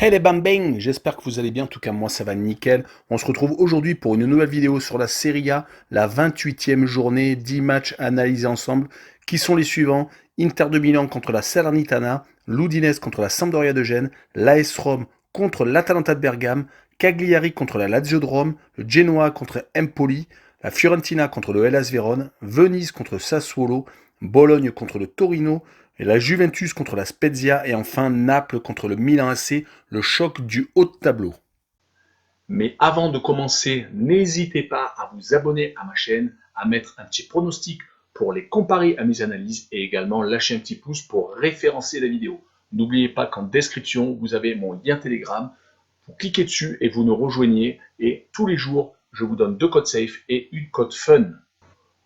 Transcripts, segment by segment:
Hey les bang, j'espère que vous allez bien, en tout cas moi ça va nickel. On se retrouve aujourd'hui pour une nouvelle vidéo sur la Serie A, la 28e journée, 10 matchs analysés ensemble, qui sont les suivants: Inter de Milan contre la Salernitana, l'Udinese contre la Sampdoria de Gênes, l'AS Rome contre l'Atalanta de Bergame, Cagliari contre la Lazio de Rome, le Genoa contre Empoli, la Fiorentina contre le Hellas Vérone, Venise contre Sassuolo, Bologne contre le Torino, et la Juventus contre la Spezia, et enfin Naples contre le Milan AC, le choc du haut de tableau. Mais avant de commencer, n'hésitez pas à vous abonner à ma chaîne, à mettre un petit pronostic pour les comparer à mes analyses et également lâcher un petit pouce pour référencer la vidéo. N'oubliez pas qu'en description, vous avez mon lien Telegram. Vous cliquez dessus et vous nous rejoignez. Et tous les jours, je vous donne 2 codes safe et une code fun.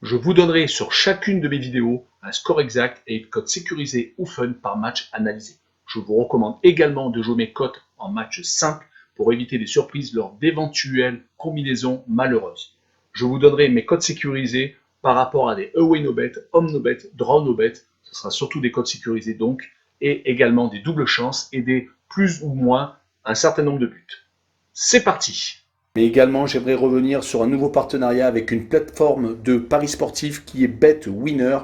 Je vous donnerai sur chacune de mes vidéos un score exact et une cote sécurisée ou fun par match analysé. Je vous recommande également de jouer mes cotes en match simple pour éviter des surprises lors d'éventuelles combinaisons malheureuses. Je vous donnerai mes cotes sécurisées par rapport à des away no bet, home no bet, draw no bet. Ce sera surtout des cotes sécurisées donc, et également des doubles chances et des plus ou moins un certain nombre de buts. C'est parti! Mais également, j'aimerais revenir sur un nouveau partenariat avec une plateforme de paris sportifs qui est BetWinner,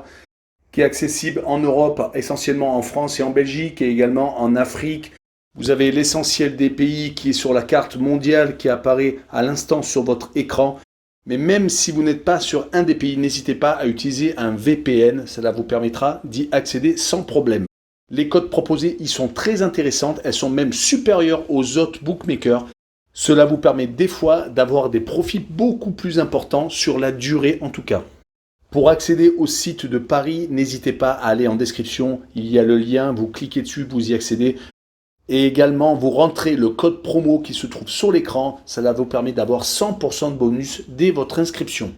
qui est accessible en Europe, essentiellement en France et en Belgique, et également en Afrique. Vous avez l'essentiel des pays qui est sur la carte mondiale qui apparaît à l'instant sur votre écran. Mais même si vous n'êtes pas sur un des pays, n'hésitez pas à utiliser un VPN. Cela vous permettra d'y accéder sans problème. Les cotes proposées y sont très intéressantes. Elles sont même supérieures aux autres bookmakers. Cela vous permet des fois d'avoir des profits beaucoup plus importants sur la durée en tout cas. Pour accéder au site de Paris, n'hésitez pas à aller en description. Il y a le lien, vous cliquez dessus, vous y accédez. Et également, vous rentrez le code promo qui se trouve sur l'écran. Cela vous permet d'avoir 100% de bonus dès votre inscription.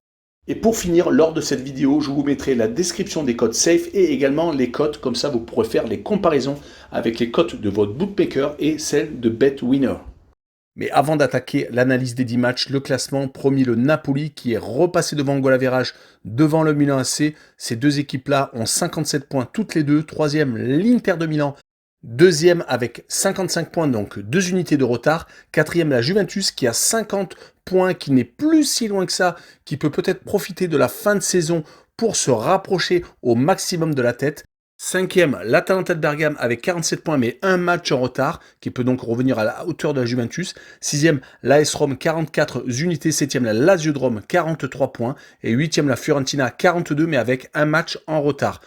Et pour finir, lors de cette vidéo, je vous mettrai la description des codes safe et également les cotes. Comme ça, vous pourrez faire les comparaisons avec les cotes de votre bookmaker et celles de BetWinner. Mais avant d'attaquer l'analyse des 10 matchs, le classement, promis le Napoli qui est repassé devant le goal average, devant le Milan AC. Ces deux équipes-là ont 57 points toutes les deux. Troisième, l'Inter de Milan. Deuxième avec 55 points, donc 2 unités de retard. Quatrième, la Juventus qui a 50 points, qui n'est plus si loin que ça, qui peut peut-être profiter de la fin de saison pour se rapprocher au maximum de la tête. Cinquième, l'Atalanta de Bergame avec 47 points mais un match en retard qui peut donc revenir à la hauteur de la Juventus. Sixième, l'AS Rome 44 unités. Septième, la Lazio de Rome 43 points. Et huitième, la Fiorentina 42 mais avec un match en retard.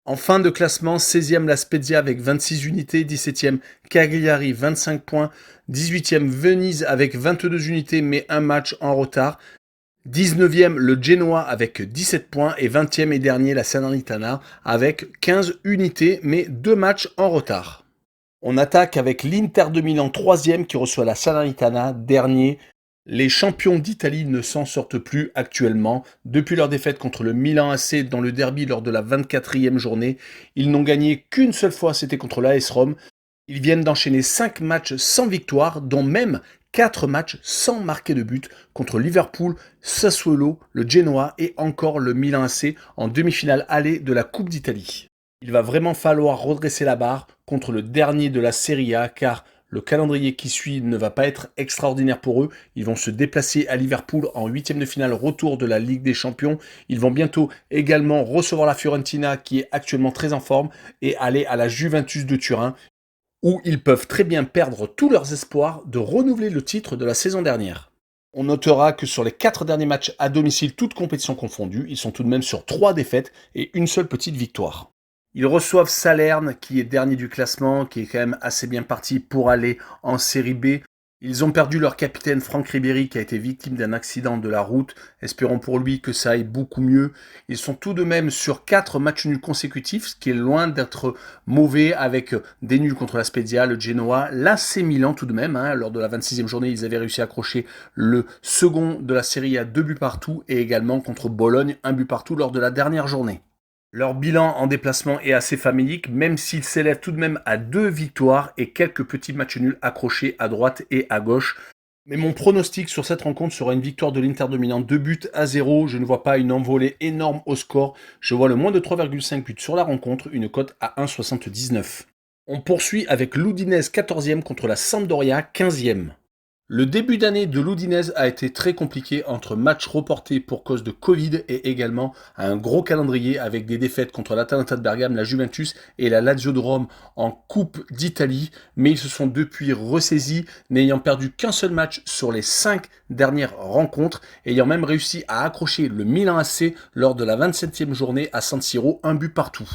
En fin de classement, 16e la Spezia avec 26 unités, 17e Cagliari 25 points, 18e Venise avec 22 unités mais un match en retard. 19e, le Genoa avec 17 points et 20e et dernier, la Salernitana avec 15 unités mais 2 matchs en retard. On attaque avec l'Inter de Milan 3e qui reçoit la Salernitana dernier. Les champions d'Italie ne s'en sortent plus actuellement. Depuis leur défaite contre le Milan AC dans le derby lors de la 24e journée, ils n'ont gagné qu'une seule fois, c'était contre l'AS Rome. Ils viennent d'enchaîner 5 matchs sans victoire, dont même 4 matchs sans marquer de but contre Liverpool, Sassuolo, le Genoa et encore le Milan AC en demi-finale aller de la Coupe d'Italie. Il va vraiment falloir redresser la barre contre le dernier de la Serie A car le calendrier qui suit ne va pas être extraordinaire pour eux. Ils vont se déplacer à Liverpool en 8e de finale retour de la Ligue des Champions. Ils vont bientôt également recevoir la Fiorentina qui est actuellement très en forme et aller à la Juventus de Turin où ils peuvent très bien perdre tous leurs espoirs de renouveler le titre de la saison dernière. On notera que sur les 4 derniers matchs à domicile, toutes compétitions confondues, ils sont tout de même sur 3 défaites et une seule petite victoire. Ils reçoivent Salerne, qui est dernier du classement, qui est quand même assez bien parti pour aller en série B. Ils ont perdu leur capitaine Franck Ribéry, qui a été victime d'un accident de la route. Espérons pour lui que ça aille beaucoup mieux. Ils sont tout de même sur 4 matchs nuls consécutifs, ce qui est loin d'être mauvais, avec des nuls contre la Spezia, le Genoa, l'AC Milan tout de même. Lors de la 26e journée, ils avaient réussi à accrocher le second de la série à 2 buts partout, et également contre Bologne, 1 but partout lors de la dernière journée. Leur bilan en déplacement est assez famélique, même s'il s'élève tout de même à 2 victoires et quelques petits matchs nuls accrochés à droite et à gauche. Mais mon pronostic sur cette rencontre sera une victoire de l'Inter de Milan, 2 buts à 0. Je ne vois pas une envolée énorme au score. Je vois le moins de 3,5 buts sur la rencontre, une cote à 1,79. On poursuit avec l'Udinese 14e contre la Sampdoria 15e. Le début d'année de l'Udinese a été très compliqué entre matchs reportés pour cause de Covid et également un gros calendrier avec des défaites contre l'Atalanta de Bergame, la Juventus et la Lazio de Rome en Coupe d'Italie, mais ils se sont depuis ressaisis, n'ayant perdu qu'un seul match sur les 5 dernières rencontres, ayant même réussi à accrocher le Milan AC lors de la 27e journée à San Siro, un but partout.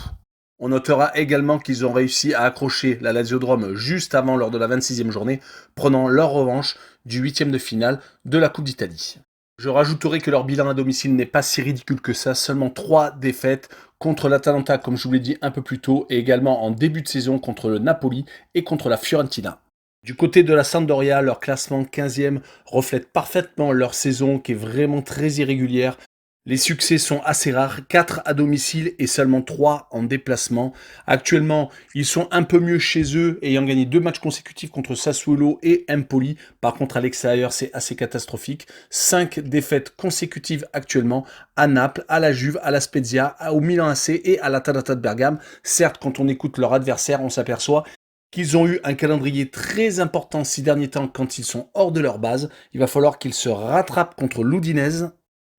On notera également qu'ils ont réussi à accrocher la Lazio de Rome juste avant lors de la 26e journée, prenant leur revanche du 8e de finale de la Coupe d'Italie. Je rajouterai que leur bilan à domicile n'est pas si ridicule que ça, seulement 3 défaites contre l'Atalanta comme je vous l'ai dit un peu plus tôt et également en début de saison contre le Napoli et contre la Fiorentina. Du côté de la Sampdoria, leur classement 15e reflète parfaitement leur saison qui est vraiment très irrégulière. Les succès sont assez rares, 4 à domicile et seulement 3 en déplacement. Actuellement, ils sont un peu mieux chez eux, ayant gagné 2 matchs consécutifs contre Sassuolo et Empoli. Par contre, à l'extérieur, c'est assez catastrophique. 5 défaites consécutives actuellement à Naples, à la Juve, à la Spezia, au Milan AC et à l'Atalanta de Bergame. Certes, quand on écoute leur adversaire, on s'aperçoit qu'ils ont eu un calendrier très important ces derniers temps quand ils sont hors de leur base. Il va falloir qu'ils se rattrapent contre l'Udinese.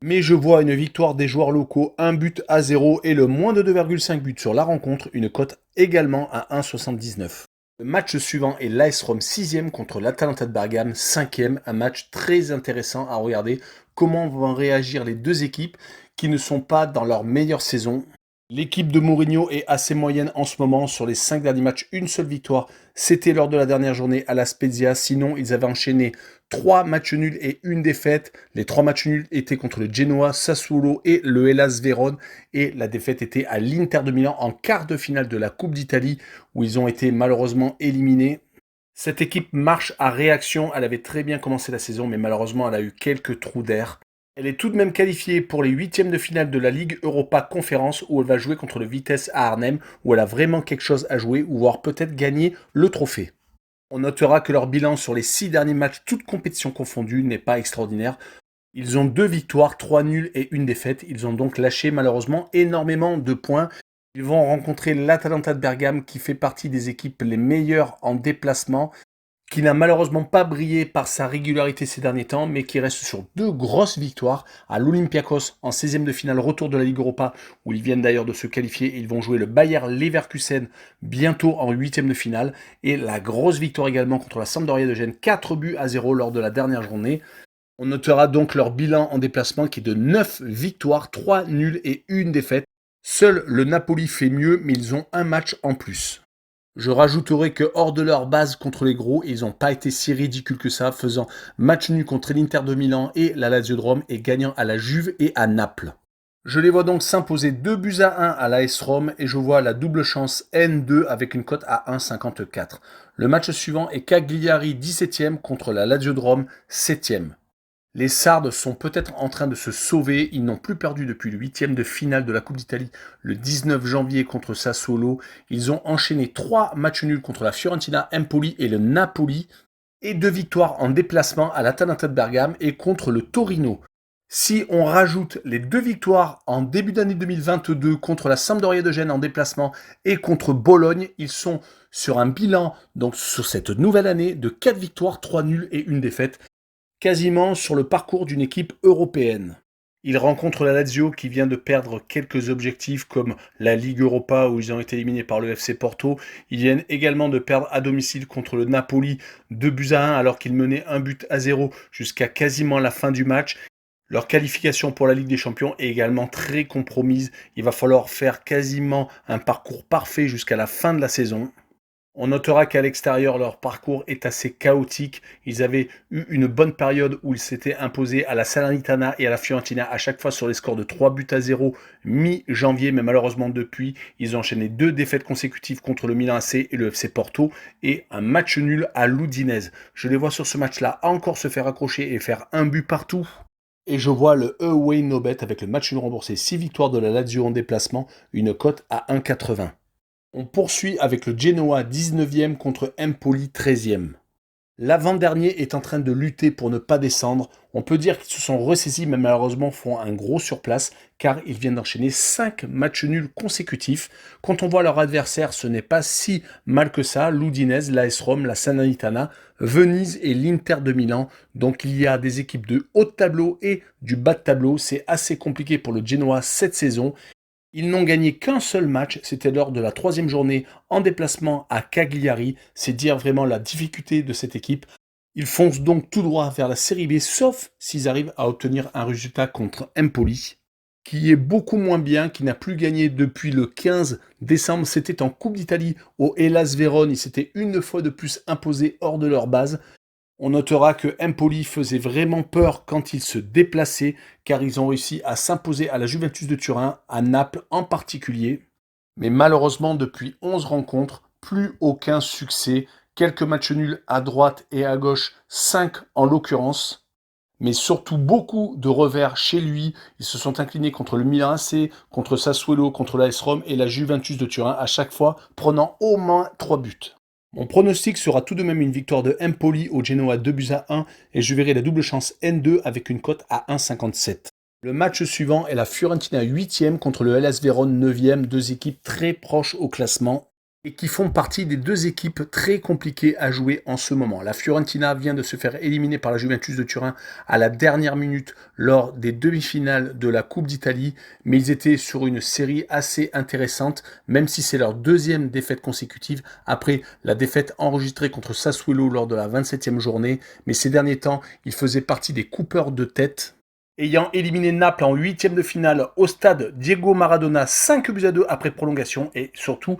Mais je vois une victoire des joueurs locaux, 1-0 et le moins de 2,5 buts sur la rencontre, une cote également à 1,79. Le match suivant est l'AS Rome 6e contre l'Atalanta de Bergame 5e, un match très intéressant à regarder. Comment vont réagir les deux équipes qui ne sont pas dans leur meilleure saison. L'équipe de Mourinho est assez moyenne en ce moment. Sur les 5 derniers matchs, une seule victoire. C'était lors de la dernière journée à la Spezia. Sinon, ils avaient enchaîné 3 matchs nuls et une défaite. Les 3 matchs nuls étaient contre le Genoa, Sassuolo et le Hellas Vérone. Et la défaite était à l'Inter de Milan en quart de finale de la Coupe d'Italie où ils ont été malheureusement éliminés. Cette équipe marche à réaction. Elle avait très bien commencé la saison, mais malheureusement, elle a eu quelques trous d'air. Elle est tout de même qualifiée pour les 8e de finale de la Ligue Europa Conférence où elle va jouer contre le Vitesse à Arnhem, où elle a vraiment quelque chose à jouer ou voire peut-être gagner le trophée. On notera que leur bilan sur les 6 derniers matchs, toutes compétitions confondues, n'est pas extraordinaire. Ils ont 2 victoires, 3 nuls et une défaite. Ils ont donc lâché malheureusement énormément de points. Ils vont rencontrer l'Atalanta de Bergame qui fait partie des équipes les meilleures en déplacement, qui n'a malheureusement pas brillé par sa régularité ces derniers temps, mais qui reste sur 2 grosses victoires à l'Olympiakos en 16e de finale, retour de la Ligue Europa, où ils viennent d'ailleurs de se qualifier. Ils vont jouer le Bayer Leverkusen bientôt en 8e de finale, et la grosse victoire également contre la Sampdoria de Gênes, 4-0 lors de la dernière journée. On notera donc leur bilan en déplacement qui est de 9 victoires, 3 nuls et une défaite. Seul le Napoli fait mieux, mais ils ont un match en plus. Je rajouterai que hors de leur base contre les gros, ils n'ont pas été si ridicules que ça, faisant match nul contre l'Inter de Milan et la Lazio de Rome et gagnant à la Juve et à Naples. Je les vois donc s'imposer 2-1 à l'AS Rome et je vois la double chance N2 avec une cote à 1,54. Le match suivant est Cagliari 17e contre la Lazio de Rome 7e. Les Sardes sont peut-être en train de se sauver, ils n'ont plus perdu depuis le 8e de finale de la Coupe d'Italie le 19 janvier contre Sassuolo. Ils ont enchaîné 3 matchs nuls contre la Fiorentina, Empoli et le Napoli et 2 victoires en déplacement à l'Atalanta de Bergame et contre le Torino. Si on rajoute les 2 victoires en début d'année 2022 contre la Sampdoria de Gênes en déplacement et contre Bologne, ils sont sur un bilan donc sur cette nouvelle année de 4 victoires, 3 nuls et une défaite. Quasiment sur le parcours d'une équipe européenne. Ils rencontrent la Lazio qui vient de perdre quelques objectifs comme la Ligue Europa où ils ont été éliminés par le FC Porto. Ils viennent également de perdre à domicile contre le Napoli 2-1 alors qu'ils menaient 1-0 jusqu'à quasiment la fin du match. Leur qualification pour la Ligue des Champions est également très compromise. Il va falloir faire quasiment un parcours parfait jusqu'à la fin de la saison. On notera qu'à l'extérieur, leur parcours est assez chaotique. Ils avaient eu une bonne période où ils s'étaient imposés à la Salernitana et à la Fiorentina à chaque fois sur les scores de 3-0 mi-janvier, mais malheureusement depuis, ils ont enchaîné 2 défaites consécutives contre le Milan AC et le FC Porto et un match nul à l'Udinese. Je les vois sur ce match-là encore se faire accrocher et faire un but partout. Et je vois le Away No Bet avec le match nul remboursé, 6 victoires de la Lazio en déplacement, une cote à 1,80. On poursuit avec le Genoa 19e contre Empoli 13e. L'avant-dernier est en train de lutter pour ne pas descendre. On peut dire qu'ils se sont ressaisis, mais malheureusement font un gros surplace, car ils viennent d'enchaîner 5 matchs nuls consécutifs. Quand on voit leur adversaire, ce n'est pas si mal que ça. L'Udinese, l'AS Rome, la Salernitana, Venise et l'Inter de Milan. Donc il y a des équipes de haut de tableau et du bas de tableau. C'est assez compliqué pour le Genoa cette saison. Ils n'ont gagné qu'un seul match, c'était lors de la 3e journée en déplacement à Cagliari. C'est dire vraiment la difficulté de cette équipe. Ils foncent donc tout droit vers la Série B, sauf s'ils arrivent à obtenir un résultat contre Empoli, qui est beaucoup moins bien, qui n'a plus gagné depuis le 15 décembre. C'était en Coupe d'Italie au Hellas Vérone. Ils s'étaient une fois de plus imposés hors de leur base. On notera que Empoli faisait vraiment peur quand ils se déplaçaient, car ils ont réussi à s'imposer à la Juventus de Turin, à Naples en particulier. Mais malheureusement, depuis 11 rencontres, plus aucun succès. Quelques matchs nuls à droite et à gauche, 5 en l'occurrence. Mais surtout beaucoup de revers chez lui. Ils se sont inclinés contre le Milan AC, contre Sassuolo, contre l'AS Rome et la Juventus de Turin, à chaque fois prenant au moins 3 buts. Mon pronostic sera tout de même une victoire de Empoli au Genoa 2-1 et je verrai la double chance N2 avec une cote à 1,57. Le match suivant est la Fiorentina 8e contre le Hellas Vérone 9e, deux équipes très proches au classement et qui font partie des deux équipes très compliquées à jouer en ce moment. La Fiorentina vient de se faire éliminer par la Juventus de Turin à la dernière minute lors des demi-finales de la Coupe d'Italie, mais ils étaient sur une série assez intéressante, même si c'est leur 2e défaite consécutive après la défaite enregistrée contre Sassuolo lors de la 27e journée, mais ces derniers temps, ils faisaient partie des coupeurs de tête. Ayant éliminé Naples en 8e de finale au stade Diego Maradona 5-2 après prolongation et surtout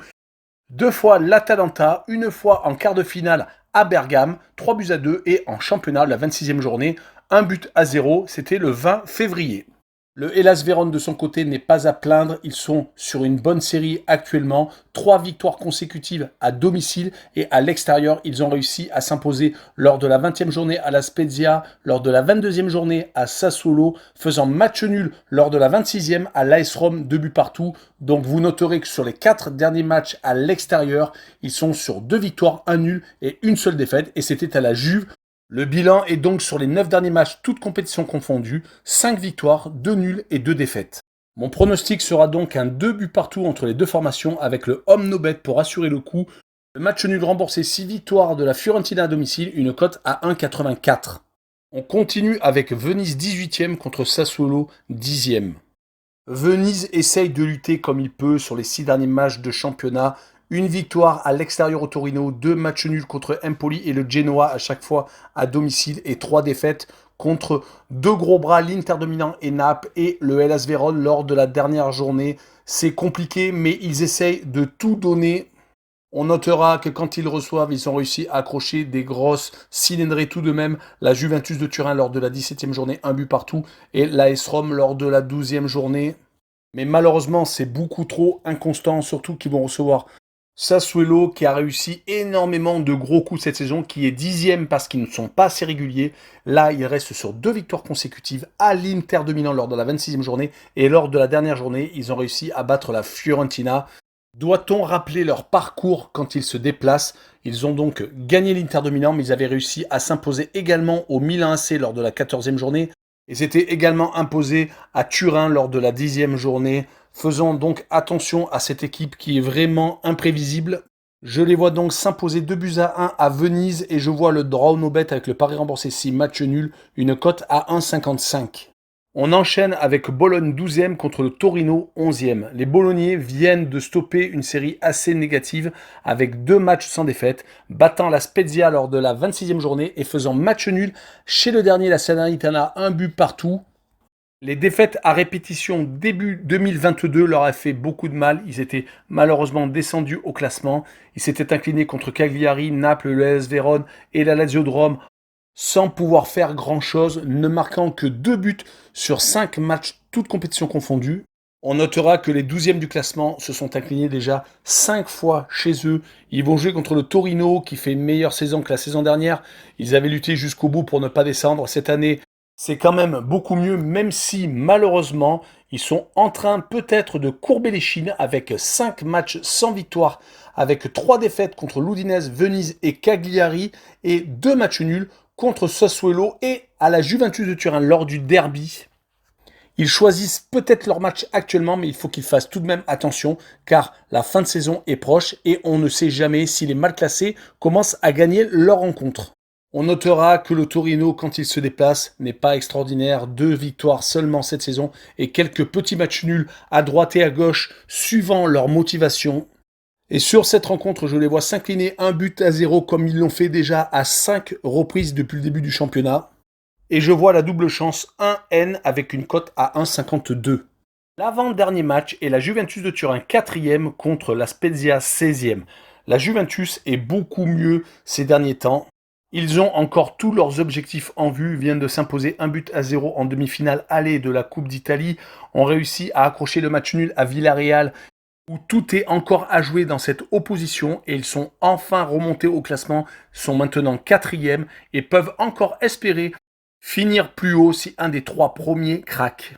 2 fois l'Atalanta, une fois en quart de finale à Bergame, 3-2 et en championnat la 26e journée, 1-0, c'était le 20 février. Le Hellas Vérone de son côté n'est pas à plaindre, ils sont sur une bonne série actuellement, 3 victoires consécutives à domicile et à l'extérieur, ils ont réussi à s'imposer lors de la 20e journée à la Spezia, lors de la 22e journée à Sassuolo, faisant match nul lors de la 26e à l'AS Rome, 2 buts partout. Donc vous noterez que sur les 4 derniers matchs à l'extérieur, ils sont sur 2 victoires, 1 nul et une seule défaite et c'était à la Juve. Le bilan est donc sur les 9 derniers matchs, toutes compétitions confondues, 5 victoires, 2 nuls et 2 défaites. Mon pronostic sera donc un 2 buts partout entre les deux formations avec le home no bet pour assurer le coup. Le match nul remboursé 6 victoires de la Fiorentina à domicile, une cote à 1,84. On continue avec Venise 18e contre Sassuolo 10e. Venise essaye de lutter comme il peut sur les 6 derniers matchs de championnat. Une victoire à l'extérieur au Torino, 2 matchs nuls contre Empoli et le Genoa à chaque fois à domicile et 3 défaites contre 2 gros bras, l'Inter de Milan et Naples et le Hellas Vérone lors de la dernière journée. C'est compliqué mais ils essayent de tout donner. On notera que quand ils reçoivent, ils ont réussi à accrocher des grosses cylindrées tout de même. La Juventus de Turin lors de la 17e journée, 1 but partout et l'AS Rome lors de la 12e journée. Mais malheureusement, c'est beaucoup trop inconstant, surtout qu'ils vont recevoir Sassuolo qui a réussi énormément de gros coups cette saison, qui est 10e parce qu'ils ne sont pas assez réguliers. Là, il reste sur 2 victoires consécutives à l'Inter de Milan lors de la 26e journée. Et lors de la dernière journée, ils ont réussi à battre la Fiorentina. Doit-on rappeler leur parcours quand ils se déplacent? Ils ont donc gagné l'Inter de Milan, mais ils avaient réussi à s'imposer également au Milan AC lors de la 14e journée. Et s'étaient également imposés à Turin lors de la 10e journée. Faisons donc attention à cette équipe qui est vraiment imprévisible. Je les vois donc s'imposer 2-1 à Venise et je vois le draw no bet avec le pari remboursé 6 match nul, une cote à 1,55. On enchaîne avec Bologne 12e contre le Torino 11e. Les Bolognais viennent de stopper une série assez négative avec 2 matchs sans défaite, battant la Spezia lors de la 26e journée et faisant match nul chez le dernier, la Salernitana, 1 but partout. Les défaites à répétition début 2022 leur a fait beaucoup de mal. Ils étaient malheureusement descendus au classement. Ils s'étaient inclinés contre Cagliari, Naples, le AS Vérone et la Lazio de Rome sans pouvoir faire grand-chose, ne marquant que 2 buts sur 5 matchs, toutes compétitions confondues. On notera que les 12e du classement se sont inclinés déjà 5 fois chez eux. Ils vont jouer contre le Torino qui fait une meilleure saison que la saison dernière. Ils avaient lutté jusqu'au bout pour ne pas descendre. Cette année, C'est quand même beaucoup mieux, même si malheureusement, ils sont en train peut-être de courber les chines avec 5 matchs sans victoire, avec 3 défaites contre l'Udinese, Venise et Cagliari, et 2 matchs nuls contre Sassuolo et à la Juventus de Turin lors du derby. Ils choisissent peut-être leur match actuellement, mais il faut qu'ils fassent tout de même attention, car la fin de saison est proche et on ne sait jamais si les mal classés commencent à gagner leur rencontre. On notera que le Torino, quand il se déplace, n'est pas extraordinaire. 2 victoires seulement cette saison et quelques petits matchs nuls à droite et à gauche, suivant leur motivation. Et sur cette rencontre, je les vois s'incliner 1-0 comme ils l'ont fait déjà à 5 reprises depuis le début du championnat. Et je vois la double chance 1N avec une cote à 1,52. L'avant-dernier match est la Juventus de Turin 4e contre la Spezia 16e. La Juventus est beaucoup mieux ces derniers temps. Ils ont encore tous leurs objectifs en vue, viennent de s'imposer 1-0 en demi-finale aller de la Coupe d'Italie, ont réussi à accrocher le match nul à Villarreal où tout est encore à jouer dans cette opposition et ils sont enfin remontés au classement, sont maintenant 4e et peuvent encore espérer finir plus haut si un des 3 premiers craque.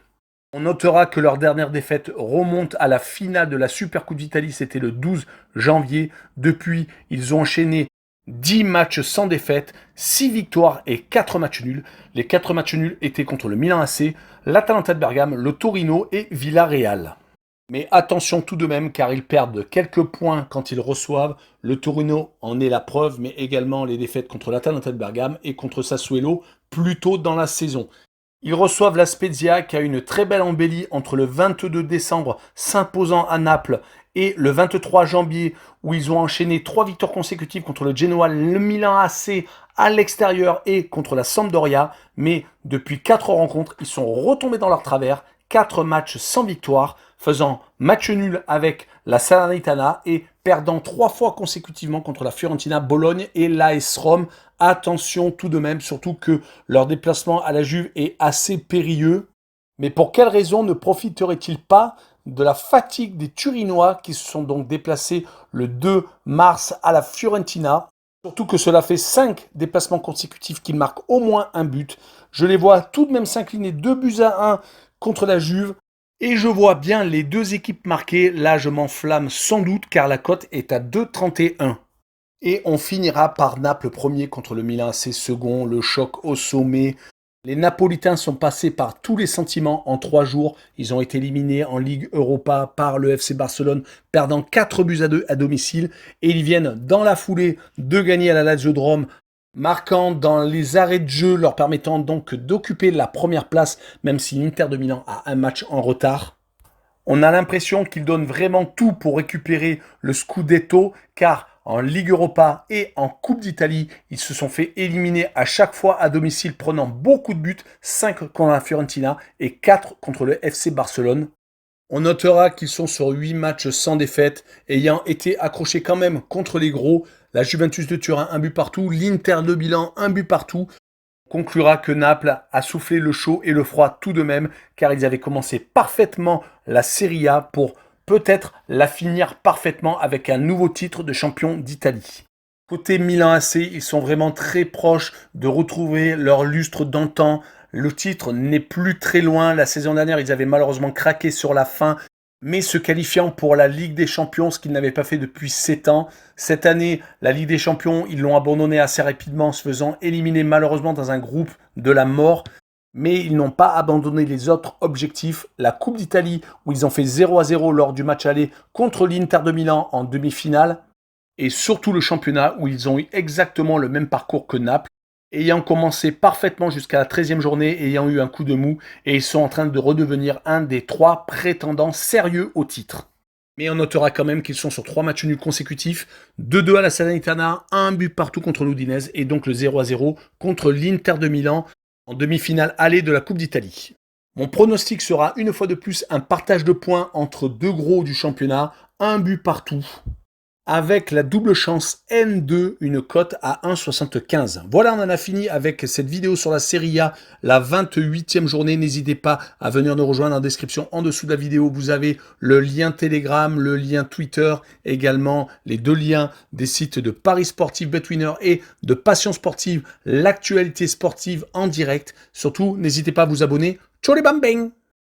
On notera que leur dernière défaite remonte à la finale de la Super Coupe d'Italie, c'était le 12 janvier. Depuis, ils ont enchaîné 10 matchs sans défaite, 6 victoires et 4 matchs nuls. Les 4 matchs nuls étaient contre le Milan AC, l'Atalanta de Bergame, le Torino et Villarreal. Mais attention tout de même car ils perdent quelques points quand ils reçoivent. Le Torino en est la preuve, mais également les défaites contre l'Atalanta de Bergame et contre Sassuolo plus tôt dans la saison. Ils reçoivent la Spezia qui a une très belle embellie entre le 22 décembre s'imposant à Naples et le 23 janvier où ils ont enchaîné 3 victoires consécutives contre le Genoa, le Milan AC à l'extérieur et contre la Sampdoria. Mais depuis 4 rencontres, ils sont retombés dans leur travers. 4 matchs sans victoire, faisant match nul avec la Salernitana et perdant 3 fois consécutivement contre la Fiorentina, Bologne et l'AS Rome. Attention tout de même, surtout que leur déplacement à la Juve est assez périlleux. Mais pour quelle raison ne profiterait-il pas de la fatigue des Turinois qui se sont donc déplacés le 2 mars à la Fiorentina? Surtout que cela fait 5 déplacements consécutifs qu'ils marquent au moins un but. Je les vois tout de même s'incliner 2-1 contre la Juve. Et je vois bien les 2 équipes marquées. Là, je m'enflamme sans doute car la cote est à 2,31. Et on finira par Naples premier contre le Milan AC second. Le choc au sommet. Les Napolitains sont passés par tous les sentiments en 3 jours. Ils ont été éliminés en Ligue Europa par le FC Barcelone, perdant 4-2 à domicile. Et ils viennent dans la foulée de gagner à la Lazio de Rome, marquant dans les arrêts de jeu, leur permettant donc d'occuper la première place, même si l'Inter de Milan a un match en retard. On a l'impression qu'ils donnent vraiment tout pour récupérer le Scudetto, car en Ligue Europa et en Coupe d'Italie, ils se sont fait éliminer à chaque fois à domicile, prenant beaucoup de buts, 5 contre la Fiorentina et 4 contre le FC Barcelone. On notera qu'ils sont sur 8 matchs sans défaite, ayant été accrochés quand même contre les gros. La Juventus de Turin, 1 but partout. L'Inter de Milan, 1 but partout. On conclura que Naples a soufflé le chaud et le froid tout de même, car ils avaient commencé parfaitement la Serie A pour peut-être la finir parfaitement avec un nouveau titre de champion d'Italie. Côté Milan AC, ils sont vraiment très proches de retrouver leur lustre d'antan. Le titre n'est plus très loin. La saison dernière, ils avaient malheureusement craqué sur la fin, mais se qualifiant pour la Ligue des Champions, ce qu'ils n'avaient pas fait depuis 7 ans. Cette année, la Ligue des Champions, ils l'ont abandonnée assez rapidement, en se faisant éliminer malheureusement dans un groupe de la mort. Mais ils n'ont pas abandonné les autres objectifs. La Coupe d'Italie, où ils ont fait 0-0 lors du match aller contre l'Inter de Milan en demi-finale. Et surtout le championnat, où ils ont eu exactement le même parcours que Naples, ayant commencé parfaitement jusqu'à la 13e journée, ayant eu un coup de mou, et ils sont en train de redevenir un des 3 prétendants sérieux au titre. Mais on notera quand même qu'ils sont sur 3 matchs nuls consécutifs, 2-2 à la Salernitana, 1 but partout contre l'Udinese, et donc le 0-0 contre l'Inter de Milan, en demi-finale aller de la Coupe d'Italie. Mon pronostic sera une fois de plus un partage de points entre 2 gros du championnat, 1 but partout. avec la double chance N2, une cote à 1,75. Voilà, on en a fini avec cette vidéo sur la Serie A, la 28e journée. N'hésitez pas à venir nous rejoindre en description en dessous de la vidéo. Vous avez le lien Telegram, le lien Twitter, également les 2 liens des sites de Paris Sportif Betwinner et de Passion Sportive, l'actualité sportive en direct. Surtout, n'hésitez pas à vous abonner. Ciao les bang bang!